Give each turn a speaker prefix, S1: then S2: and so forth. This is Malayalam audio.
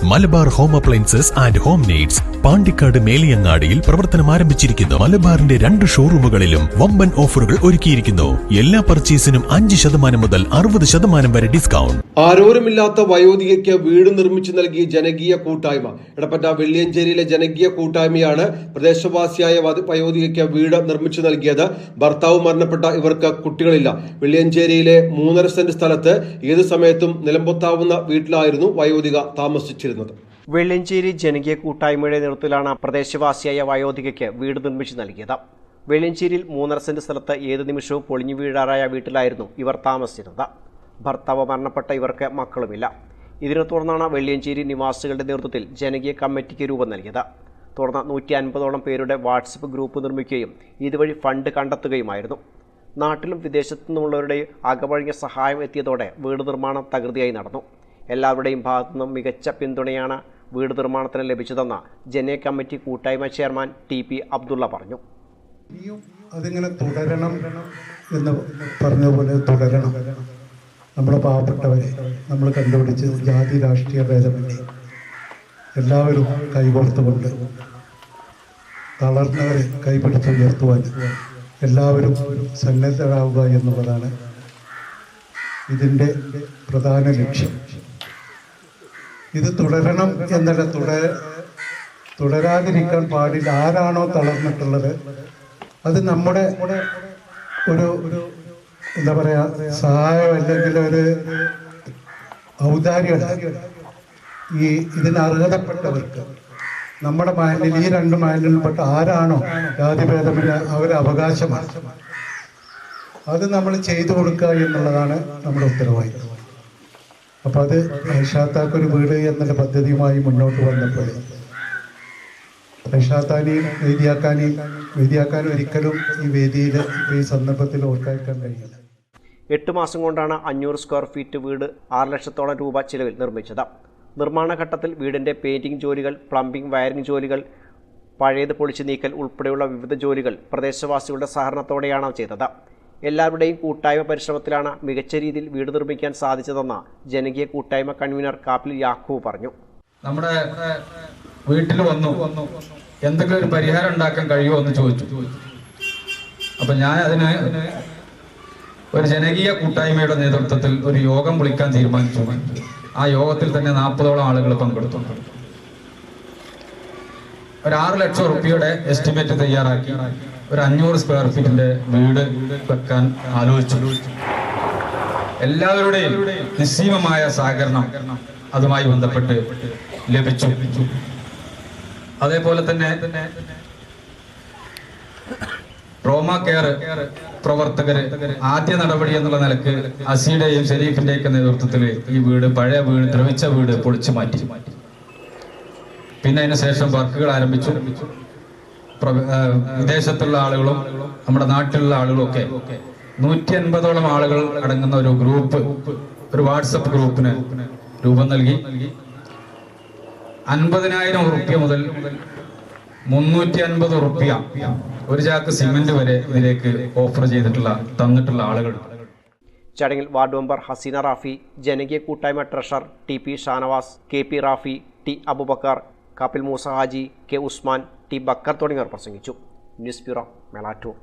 S1: Malabar home appliances and home needs Pandikkad മേലിയങ്ങാടിയിൽ പ്രവർത്തനം ആരംഭിച്ചിരിക്കുന്നു. മലബാറിന്റെ 2 ഷോറൂമുകളിലും വമ്പൻ ഓഫറുകൾ ഒരുക്കിയിരിക്കുന്നു. എല്ലാ പർച്ചേസിനും 5% മുതൽ 60% വരെ ഡിസ്കൗണ്ട്.
S2: ആരോരുമില്ലാത്ത വയോധികയ്ക്ക് വീട് നിർമ്മിച്ചു നൽകിയ ജനകീയ കൂട്ടായ്മ. എടപ്പറ്റ വെള്ളിയഞ്ചേരിയിലെ ജനകീയ കൂട്ടായ്മയാണ് പ്രദേശവാസിയായ വയോധികയ്ക്ക് വീട് നിർമ്മിച്ചു നൽകിയത്. ഭർത്താവ് മരണപ്പെട്ട ഇവർക്ക് കുട്ടികളില്ല. വെള്ളിയഞ്ചേരിയിലെ 3.5 സെന്റ് സ്ഥലത്ത് ഏതു സമയത്തും നിലംപൊത്താവുന്ന വീട്ടിലായിരുന്നു വയോധിക താമസിച്ചിരുന്നത്.
S3: വെള്ളിയഞ്ചേരി ജനകീയ കൂട്ടായ്മയുടെ നേതൃത്വത്തിലാണ് പ്രദേശവാസിയായ വയോധികയ്ക്ക് വീട് നിർമ്മിച്ചു നൽകിയത്. വെള്ളിയഞ്ചേരിയിൽ 3.5 സെന്റ് സ്ഥലത്ത് ഏതു നിമിഷവും പൊളിഞ്ഞു വീഴാറായ വീട്ടിലായിരുന്നു ഇവർ താമസിച്ചിരുന്നത്. ഭർത്താവ് മരണപ്പെട്ട ഇവർക്ക് മക്കളുമില്ല. ഇതിനെ തുടർന്നാണ് വെള്ളിയഞ്ചേരി നിവാസികളുടെ നേതൃത്വത്തിൽ ജനകീയ കമ്മിറ്റിക്ക് രൂപം നൽകിയത്. തുടർന്ന് 150ഓളം പേരുടെ വാട്സപ്പ് ഗ്രൂപ്പ് നിർമ്മിക്കുകയും ഇതുവഴി ഫണ്ട് കണ്ടെത്തുകയുമായിരുന്നു. നാട്ടിലും വിദേശത്തു നിന്നുള്ളവരുടെ അകവഴിഞ്ഞ സഹായം എത്തിയതോടെ വീട് നിർമ്മാണം തകൃതിയായി നടന്നു. എല്ലാവരുടെയും ഭാഗത്തു നിന്നും മികച്ച പിന്തുണയാണ് വീട് നിർമ്മാണത്തിന് ലഭിച്ചതെന്ന് ജനകീയ കമ്മിറ്റി കൂട്ടായ്മ ചെയർമാൻ ടി.പി. അബ്ദുള്ള പറഞ്ഞു.
S4: അതിങ്ങനെ തുടരണം എന്ന് പറഞ്ഞ പോലെ തുടരണം. നമ്മുടെ പാവപ്പെട്ടവരെ നമ്മൾ കണ്ടുപിടിച്ച് ജാതി രാഷ്ട്രീയ ഭേദമന്യേ എല്ലാവരും കൈകോർത്തുകൊണ്ട് തളർന്നവരെ കൈപിടിച്ചുയർത്തുവാൻ എല്ലാവരും സന്നദ്ധരാകുക എന്നുള്ളതാണ് ഇതിൻ്റെ പ്രധാന ലക്ഷ്യം. ഇത് തുടരണം എന്നല്ല, തുടരാതിരിക്കാൻ പാടില്ല. ആരാണോ തളർന്നിട്ടുള്ളത് അത് നമ്മുടെ ഒരു എന്താ പറയുക സഹായം അല്ലെങ്കിൽ ഒരു ഔദാര്യമല്ല. ഇതിന് അർഹതപ്പെട്ടവർക്ക് നമ്മുടെ മാലിന്യം ഈ 2 മാലിന്യത്തിൽപ്പെട്ട ആരാണോ ജാതിഭേദമില്ല അവരുടെ അവകാശമാണ്. അത് നമ്മൾ ചെയ്തു കൊടുക്കുക എന്നുള്ളതാണ് നമ്മുടെ ഉത്തരവാദിത്വം. അപ്പോൾ അത് ഐഷാത്താക്കൊരു വീട് എന്നുള്ള പദ്ധതിയുമായി മുന്നോട്ട് വന്നപ്പോൾ ഐഷാത്താനെയും വേദിയാക്കാനും ഒരിക്കലും ഈ വേദിയിൽ ഈ സന്ദർഭത്തിൽ ഓർക്കാൻ കഴിയില്ല.
S3: 8 മാസം കൊണ്ടാണ് 500 സ്ക്വയർ ഫീറ്റ് വീട് 6 ലക്ഷത്തോളം രൂപ ചിലവിൽ നിർമ്മിച്ചത്. നിർമ്മാണ ഘട്ടത്തിൽ വീടിൻ്റെ പെയിൻറ്റിംഗ് ജോലികൾ, പ്ലംബിംഗ്, വയറിംഗ് ജോലികൾ, പഴയത് പൊളിച്ചു നീക്കൽ ഉൾപ്പെടെയുള്ള വിവിധ ജോലികൾ പ്രദേശവാസികളുടെ സഹകരണത്തോടെയാണ് ചെയ്തത്. എല്ലാവരുടെയും കൂട്ടായ്മ പരിശ്രമത്തിലാണ് മികച്ച രീതിയിൽ വീട് നിർമ്മിക്കാൻ സാധിച്ചതെന്ന് ജനകീയ കൂട്ടായ്മ കൺവീനർ കാപ്പിൽ യാക്കൂബ് പറഞ്ഞു.
S5: നമ്മുടെ വീട്ടിൽ വന്നു എന്തെങ്കിലും ഒരു പരിഹാരം ഉണ്ടാക്കാൻ കഴിയുമോ എന്ന് ചോദിച്ചു. അപ്പൊ ഞാൻ അതിന് ഒരു ജനകീയ കൂട്ടായ്മയുടെ നേതൃത്വത്തിൽ ഒരു യോഗം വിളിക്കാൻ തീരുമാനിച്ചു. ആ യോഗത്തിൽ തന്നെ 40ഓളം ആളുകൾ പങ്കെടുത്തു. ഒരു 6 ലക്ഷം റുപ്യയുടെ എസ്റ്റിമേറ്റ് തയ്യാറാക്കി ഒരു 500 സ്ക്വയർ ഫീറ്റിന്റെ വീട് വെക്കാൻ ആലോചിച്ചു. എല്ലാവരുടെയും നിസ്സീമമായ സഹകരണം അതുമായി ബന്ധപ്പെട്ട് ലഭിച്ചു. അതേപോലെ തന്നെ റോമ കെയർ പ്രവർത്തകര് ആദ്യ നടപടി എന്നുള്ള നിലക്ക് അസിയുടെയും ഷെരീഫിന്റെയൊക്കെ നേതൃത്വത്തിൽ ഈ വീട്, പഴയ വീട്, ദ്രവിച്ച വീട് പൊളിച്ചു മാറ്റി. പിന്നെ അതിന് ശേഷം വർക്കുകൾ ആരംഭിച്ചു. വിദേശത്തുള്ള ആളുകളും നമ്മുടെ നാട്ടിലുള്ള ആളുകളും ഒക്കെ 150ഓളം ആളുകൾ അടങ്ങുന്ന ഒരു ഗ്രൂപ്പ്, ഒരു വാട്സപ്പ് ഗ്രൂപ്പിന് രൂപം നൽകി 50,000 റുപ്യ മുതൽ 350 റുപ്യ, ഒരു ചാക്ക് സിമന്റ് വരെ ഇതിലേക്ക് ഓഫർ തന്നിട്ടുള്ള ആളുകൾ.
S3: ചടങ്ങിൽ വാർഡ് മെമ്പർ ഹസീന റാഫി, ജനകീയ കൂട്ടായ്മ treasurer T P. Shanavas, K P. Rafi, T. Abubakar, Kappil Moosa Haji, K. Usman, T. Bakkar തുടങ്ങിയവർ പ്രസംഗിച്ചു. News bureau, Melattur.